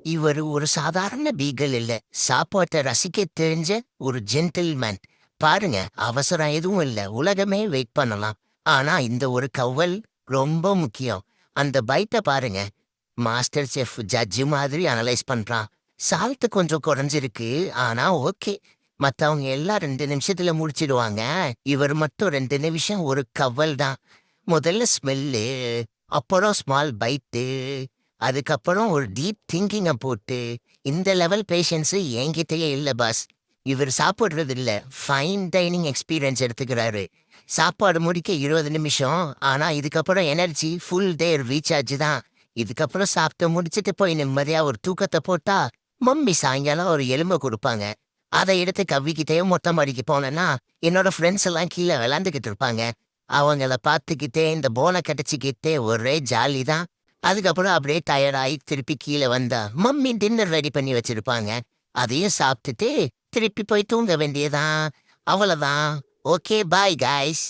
இவர் ஒரு சாதாரண பீகல் இல்ல. சாப்பாட்டை ரசிக்க தெரிஞ்ச ஒரு ஜென்டில்மேன். பாருங்க, அவசரம் எதுவும் இல்ல. உலகமே வெயிட் பண்ணலாம். ஆனா இந்த ஒரு கவ்வல் ரொம்ப முக்கியம். அந்த பைட்ட பாருங்க. மாஸ்டர் செஃப் ஜட்ஜு மாதிரி அனலைஸ் பண்றான். சால்ட் கொஞ்சம் குறைஞ்சிருக்கு. ஆனா ஓகே. மத்தவங்க எல்லாம் 2 நிமிஷத்துல முடிச்சிடுவாங்க. இவர் மட்டும் 2 நிமிஷம் ஒரு கவ்வல் தான். முதல்ல ஸ்மெல்லு, அப்புறம் ஸ்மால் பைட்டு, அதுக்கப்புறம் ஒரு டீப் திங்கிங்க போட்டு, இந்த லெவல் பேஷன்ஸ் என்கிட்டயே இல்ல பாஸ். இவர் சாப்பிடுறது இல்ல, ஃபைன் டைனிங் எக்ஸ்பீரியன்ஸ் எடுத்துக்கிறாரு. சாப்பாடு முடிக்க 20 நிமிஷம். ஆனா இதுக்கப்புறம் எனர்ஜி ஃபுல் டே ரீசார்ஜ் தான். இதுக்கப்புறம் சாப்பிட்டு முடிச்சிட்டு போய் நிம்மதியா ஒரு தூக்கத்தை போட்டா, மம்மி சாயங்காலம் ஒரு எலும்பை கொடுப்பாங்க. அதை எடுத்து கவ்விக்கிட்டே மொட்டை மாடிக்கு போனேன்னா, என்னோட ஃப்ரெண்ட்ஸ் எல்லாம் கீழே விளாண்டுக்கிட்டு இருப்பாங்க. அவங்கள பார்த்துக்கிட்டே இந்த போனை கடிச்சிக்கிட்டே ஒரே ஜாலி தான். அதுக்கப்புறம் அப்படியே டயர்டாகி திருப்பி கீழே வந்தா மம்மி டின்னர் ரெடி பண்ணி வச்சிருப்பாங்க. அதையும் சாப்பிட்டுட்டு திருப்பி போய் தூங்க வேண்டியதான். அவ்வளவுதான். Okay bye guys.